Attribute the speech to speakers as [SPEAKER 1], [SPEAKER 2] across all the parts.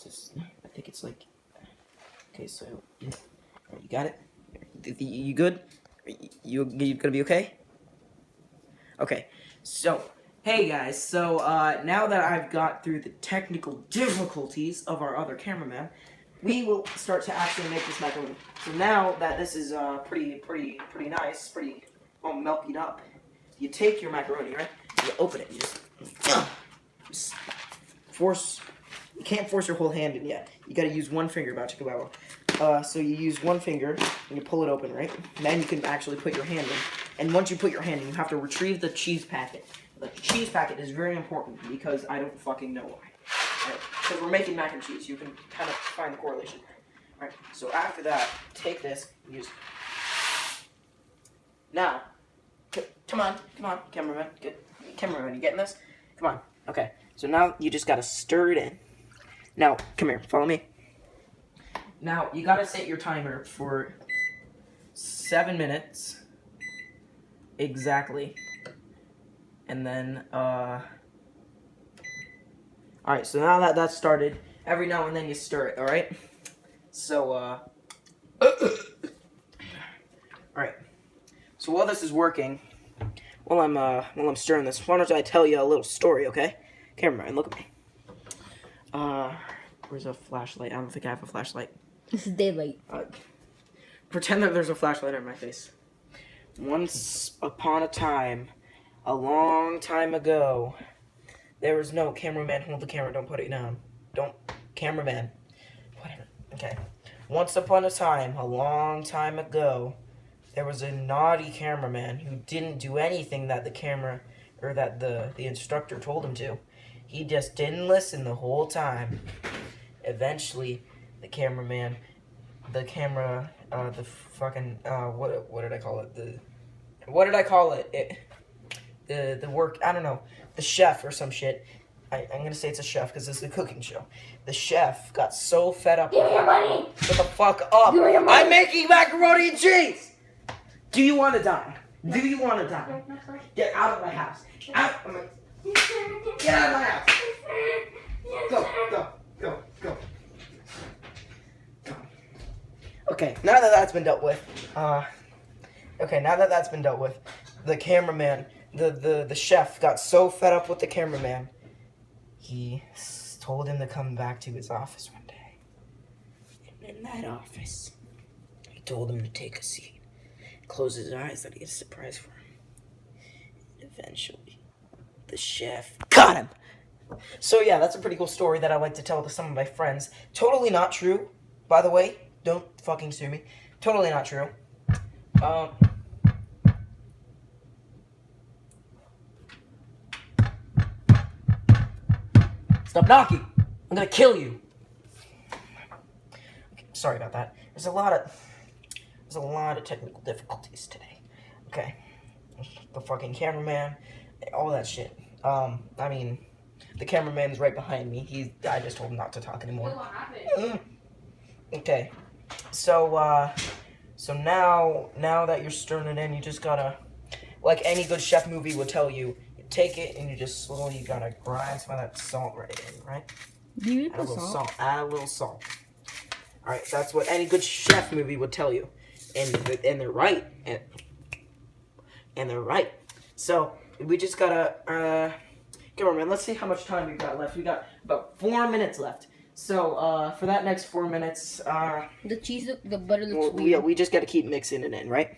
[SPEAKER 1] this? I think it's like. Okay, so you got it. You good? You gonna be okay? Okay. So hey guys. So now that I've got through the technical difficulties of our other cameraman, we will start to actually make this macaroni. So now that this is pretty nice, pretty all milkied up, you take your macaroni, right? You open it. You just force. You can't force your whole hand in yet. You gotta use one finger, about to go out. So you use one finger and you pull it open, right? And then you can actually put your hand in. And once you put your hand in, you have to retrieve the cheese packet. The cheese packet is very important because I don't fucking know why. Right? Because we're making mac and cheese, you can kind of find the correlation. Alright, so after that, take this and use. Now, come on, cameraman. Cameraman, you getting this? Come on. Okay, so now you just gotta stir it in. Now, come here, follow me. Now, you gotta set your timer for 7 minutes. Exactly. And then, alright, so now that that's started, every now and then you stir it, alright? So, alright. So while this is working, while I'm stirring this, why don't I tell you a little story, okay? Cameraman, look at me. Where's a flashlight? I don't think I have a flashlight.
[SPEAKER 2] This is daylight.
[SPEAKER 1] Pretend that there's a flashlight on my face. Once upon a time, a long time ago, there was no cameraman. Hold the camera. Don't put it down. Don't. Cameraman. Whatever. Okay. Once upon a time, a long time ago, there was a naughty cameraman who didn't do anything that the camera, or that the instructor told him to. He just didn't listen the whole time. Eventually, the cameraman, the fucking, what did I call it? What did I call it? The work, I don't know, the chef or some shit. I'm gonna say it's a chef because it's a cooking show. The chef got so fed up.
[SPEAKER 2] Give me your money!
[SPEAKER 1] Shut the fuck up!
[SPEAKER 2] Give me your money!
[SPEAKER 1] I'm making macaroni and cheese! Do you want to die? Do you want to die? Get out of my house. Out of my... Get out of my house! Go. Okay, now that that's been dealt with, the cameraman, the chef got so fed up with the cameraman, he told him to come back to his office one day. And in that office, he told him to take a seat, close his eyes, that he had a surprise for him. And eventually, the chef got him. So yeah, that's a pretty cool story that I like to tell to some of my friends. Totally not true, by the way. Don't fucking sue me. Totally not true. Stop knocking! I'm gonna kill you! Okay, sorry about that. There's a lot of technical difficulties today. Okay. The fucking cameraman, all that shit. I mean, the cameraman's right behind me. I just told him not to talk anymore.
[SPEAKER 2] What happened?
[SPEAKER 1] Okay. So now that you're stirring it in, you just gotta, like any good chef movie would tell you, you take it and you just slowly gotta grind some of that salt right in, right?
[SPEAKER 2] Do you
[SPEAKER 1] Add a little salt. Add a little salt. Alright, that's what any good chef movie would tell you. And they're right. And they're right. So, we just gotta, come on, man, let's see how much time we got left. We got about 4 minutes left. So, for that next 4 minutes,
[SPEAKER 2] the cheese, the butter looks weird.
[SPEAKER 1] Yeah, we just gotta keep mixing it in, right?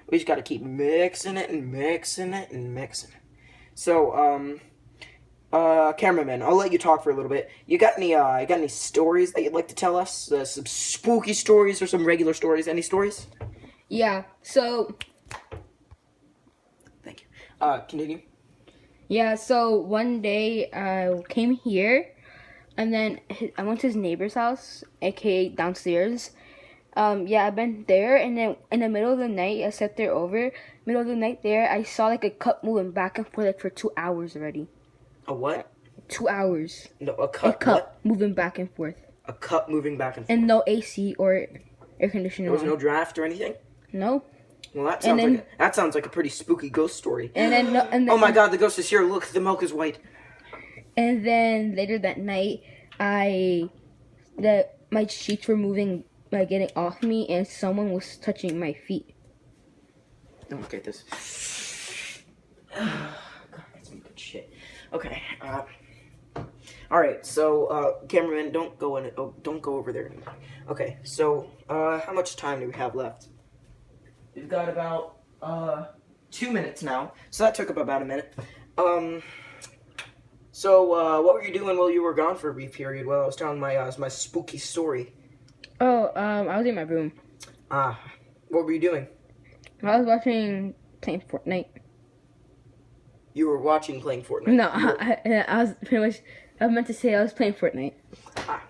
[SPEAKER 1] We just gotta keep mixing it and mixing it and mixing it. So, cameraman, I'll let you talk for a little bit. You got any stories that you'd like to tell us? Some spooky stories or some regular stories? Any stories?
[SPEAKER 2] Yeah, so...
[SPEAKER 1] Thank you. Continue.
[SPEAKER 2] Yeah, so one day I came here, and then I went to his neighbor's house, aka downstairs. Yeah, I've been there, and then in the middle of the night, I sat there middle of the night there, I saw like a cup moving back and forth like for 2 hours already.
[SPEAKER 1] A what?
[SPEAKER 2] 2 hours.
[SPEAKER 1] No, a cup.
[SPEAKER 2] A cup
[SPEAKER 1] what?
[SPEAKER 2] moving back and forth.
[SPEAKER 1] A cup moving back and forth.
[SPEAKER 2] And no AC or air conditioner.
[SPEAKER 1] There was no draft or anything?
[SPEAKER 2] No.
[SPEAKER 1] Well, that sounds like a pretty spooky ghost story.
[SPEAKER 2] And then,
[SPEAKER 1] oh my God, the ghost is here! Look, the milk is white.
[SPEAKER 2] And then later that night, I that my sheets were moving, like getting off me, and someone was touching my feet.
[SPEAKER 1] Don't look at this. God, that's some good shit. Okay. All right. So, cameraman, don't go in it. Oh, don't go over there anymore. Okay. So, how much time do we have left? We've got about 2 minutes now. So that took up about a minute. So, what were you doing while you were gone for a brief period? While I was telling my spooky story.
[SPEAKER 2] Oh, I was in my room.
[SPEAKER 1] What were you doing?
[SPEAKER 2] I was playing Fortnite.
[SPEAKER 1] You were watching playing Fortnite.
[SPEAKER 2] No, I was pretty much. I meant to say I was playing Fortnite.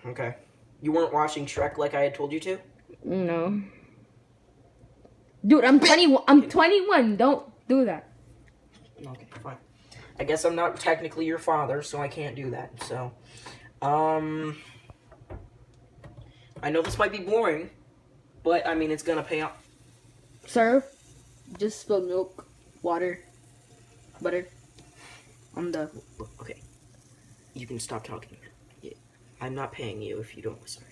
[SPEAKER 1] Okay. You weren't watching Shrek like I had told you to?
[SPEAKER 2] No. Dude, I'm 21. I'm 21. Don't do that.
[SPEAKER 1] Okay, fine. I guess I'm not technically your father, so I can't do that. So, I know this might be boring, but I mean, it's gonna pay off.
[SPEAKER 2] Sir, just spill milk, water, butter on the.
[SPEAKER 1] Okay. You can stop talking. I'm not paying you if you don't listen.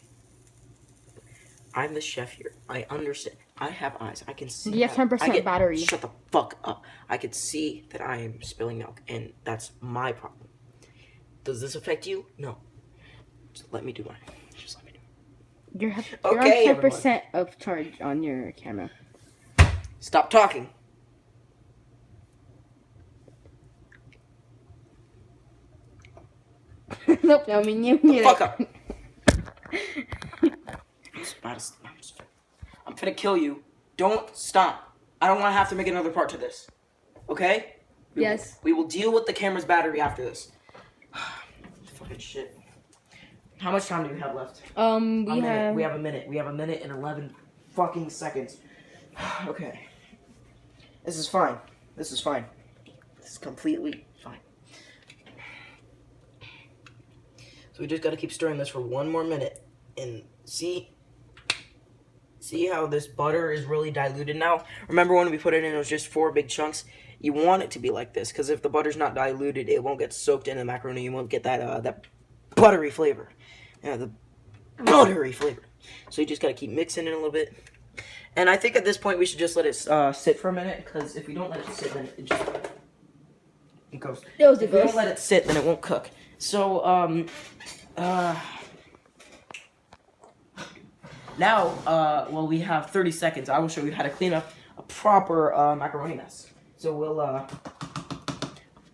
[SPEAKER 1] I'm the chef here. I understand. I have eyes. I can see.
[SPEAKER 2] You have 10% battery.
[SPEAKER 1] Shut the fuck up. I can see that I am spilling milk, and that's my problem. Does this affect you? No. Just let me do mine. Just let me do mine.
[SPEAKER 2] You're
[SPEAKER 1] Okay,
[SPEAKER 2] on 10% of charge on your camera.
[SPEAKER 1] Stop talking.
[SPEAKER 2] Nope, I mean you.
[SPEAKER 1] Fuck up. I'm finna kill you. Don't stop. I don't want to have to make another part to this. Okay?
[SPEAKER 2] Yes.
[SPEAKER 1] We will deal with the camera's battery after this. Fucking shit. How much time do we have left?
[SPEAKER 2] We
[SPEAKER 1] have a minute. We have a minute and 11 fucking seconds. Okay. This is fine. This is fine. This is completely fine. So we just gotta keep stirring this for 1 more minute. And see how this butter is really diluted now? Remember when we put it in, it was just 4 big chunks? You want it to be like this, because if the butter's not diluted, it won't get soaked into the macaroni. You won't get that buttery flavor. Yeah, the buttery flavor. So you just gotta keep mixing it a little bit. And I think at this point we should just let it sit for a minute, because if we don't let it sit, then it goes. If we don't let it sit, then it won't cook. So, now, well, we have 30 seconds. I will show you how to clean up a proper macaroni mess. So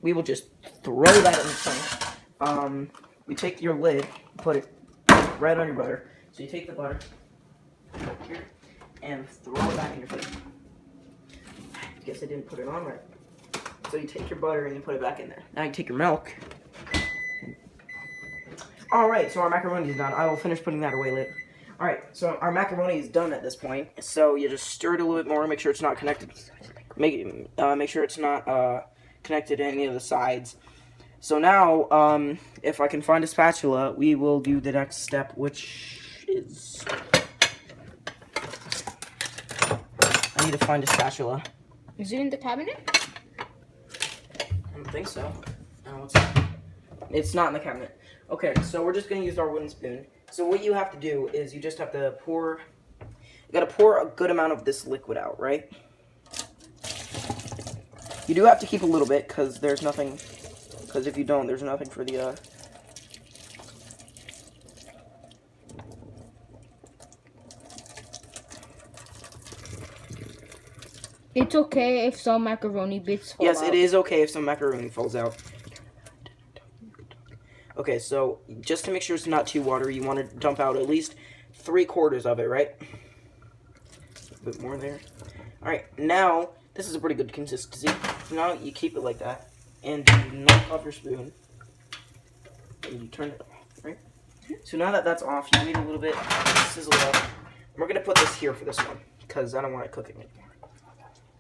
[SPEAKER 1] we will just throw that in the sink. You take your lid, put it right on your butter. So you take the butter here and throw it back in your plate. I guess I didn't put it on right. So you take your butter and you put it back in there. Now you take your milk. Alright, so our macaroni is done. I will finish putting that away later. Alright, so our macaroni is done at this point. So you just stir it a little bit more, make sure it's not connected. Make sure it's not connected to any of the sides. So now, if I can find a spatula, we will do the next step, which is... I need to find a spatula.
[SPEAKER 2] Is it in the cabinet?
[SPEAKER 1] I don't think so. No, it's not in the cabinet. Okay, so we're just going to use our wooden spoon. So what you have to do is you just have to pour... You got to pour a good amount of this liquid out, right? You do have to keep a little bit, because there's nothing... Because if you don't, there's nothing for the...
[SPEAKER 2] It's okay if some macaroni bits fall out.
[SPEAKER 1] Yes, it is okay if some macaroni falls out. Okay, so just to make sure it's not too watery, you want to dump out at least 3/4 of it, right? A bit more there. Alright, now, this is a pretty good consistency. Now you keep it like that, and you knock off your spoon, and you turn it off, right? So now that that's off, you wait a little bit, sizzle it up. We're going to put this here for this one, because I don't want it cooking anymore.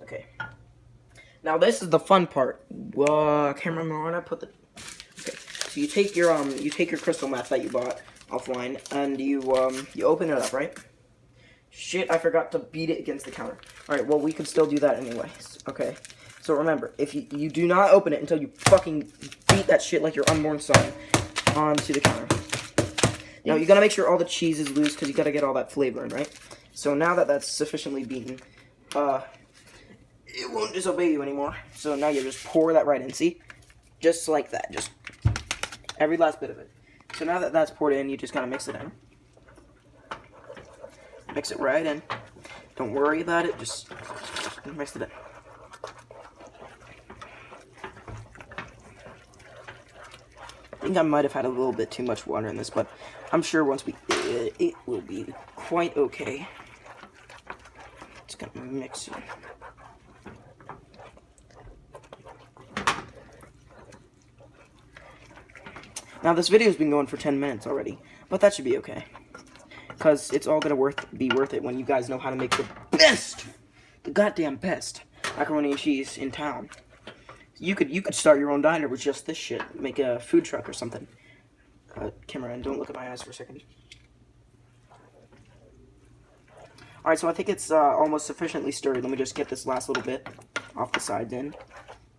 [SPEAKER 1] Okay. Now this is the fun part. Can't remember when I put the... Okay, so you take your crystal meth that you bought offline, and you open it up, right? Shit, I forgot to beat it against the counter. Alright, well, we can still do that anyways. Okay, so remember, if you do not open it until you fucking beat that shit like your unborn son onto the counter. Now you gotta make sure all the cheese is loose because you gotta get all that flavor in, right? So now that that's sufficiently beaten, it won't disobey you anymore. So now you just pour that right in. See, just like that, just every last bit of it. So now that that's poured in, you just gotta mix it in. Mix it right in. Don't worry about it. Just mix it in. I think I might have had a little bit too much water in this, but I'm sure once we it will be quite okay. Just gonna mix it. Now this video's been going for 10 minutes already, but that should be okay. Because it's all gonna be worth it when you guys know how to make the goddamn best macaroni and cheese in town. You could start your own diner with just this shit. Make a food truck or something. Camera, don't look at my eyes for a second. Alright, so I think it's almost sufficiently stirred. Let me just get this last little bit off the sides in.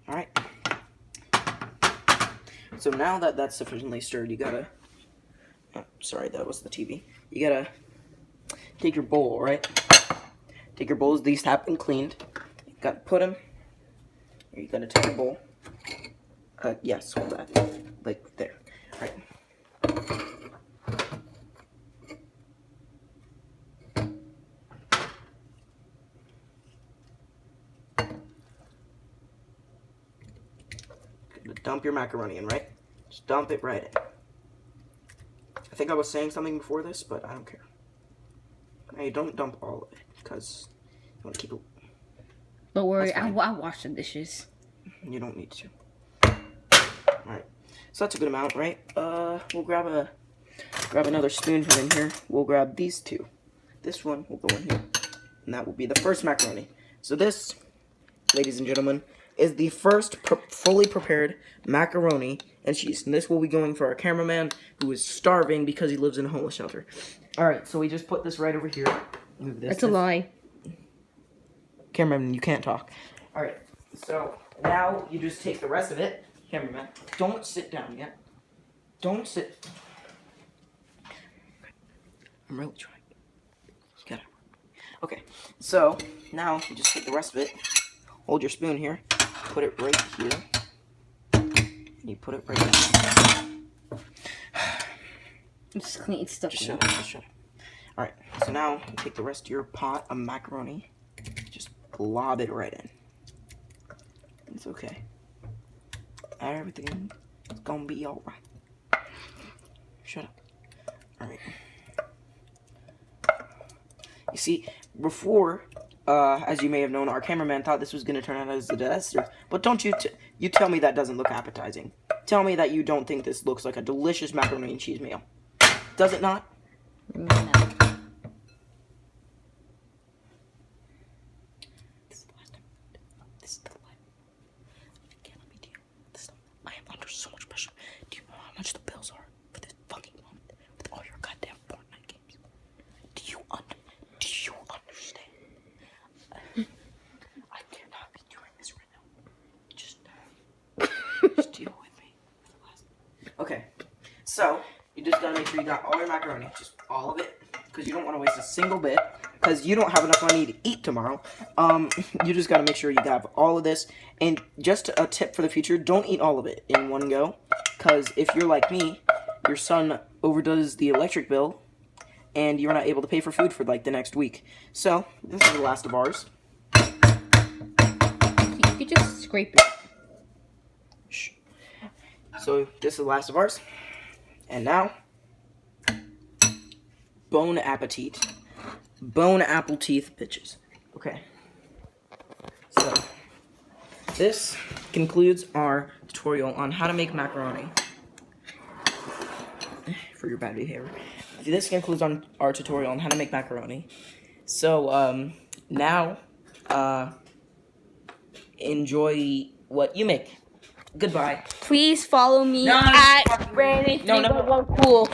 [SPEAKER 1] Alright. So now that that's sufficiently stirred, you gotta... Oh, sorry, that was the TV. You gotta take your bowl, right? Take your bowls, these have been cleaned. You gotta put them... You're gonna take a bowl. Yes, hold that. Like there. Alright. Dump your macaroni in, right? Just dump it right in. I think I was saying something before this, but I don't care. Hey, don't dump all of it, because you want to keep it.
[SPEAKER 2] Don't worry, I'll wash the dishes.
[SPEAKER 1] You don't need to. Alright. So that's a good amount, right? We'll grab another spoon from in here. We'll grab these two. This one will go in here. And that will be the first macaroni. So this, ladies and gentlemen, is the first fully prepared macaroni and cheese. And this will be going for our cameraman who is starving because he lives in a homeless shelter. Alright, so we just put this right over here. Move this.
[SPEAKER 2] That's a lie.
[SPEAKER 1] Cameraman, you can't talk. Alright, so now you just take the rest of it. Cameraman, don't sit down yet. Don't sit. I'm really trying. You gotta. Okay, so now you just take the rest of it. Hold your spoon here. Put it right here. And you put it right there.
[SPEAKER 2] It's clean. It's stuck.
[SPEAKER 1] Just shut up. Just shut up. Alright, so now you take the rest of your pot of macaroni. Just glob it right in. It's okay. Everything is gonna be alright. Shut up. Alright. You see, before, as you may have known, our cameraman thought this was gonna turn out as a disaster. But don't you tell me that doesn't look appetizing. Tell me that you don't think this looks like a delicious macaroni and cheese meal. Does it not?
[SPEAKER 2] No.
[SPEAKER 1] So much pressure. Do you know how much the bills are for this fucking moment with all your goddamn Fortnite games? Do you understand? I cannot be doing this right now. Just deal with me. Okay, so you just gotta make sure you got all your macaroni, just all of it, because you don't want to waste a single bit. Because you don't have enough money to eat tomorrow. You just gotta make sure you have all of this. And just a tip for the future, don't eat all of it in one go. Because if you're like me, your son overdoes the electric bill, and you're not able to pay for food for like the next week. So, this is the last of ours.
[SPEAKER 2] You could just scrape it.
[SPEAKER 1] Shh. So, this is the last of ours. And now, bon appetit. Bone apple teeth, bitches. Okay. So, this concludes our tutorial on how to make macaroni. For your bad behavior. This concludes on our tutorial on how to make macaroni. So, now, enjoy what you make. Goodbye.
[SPEAKER 2] Please follow me at Brandon311Cool.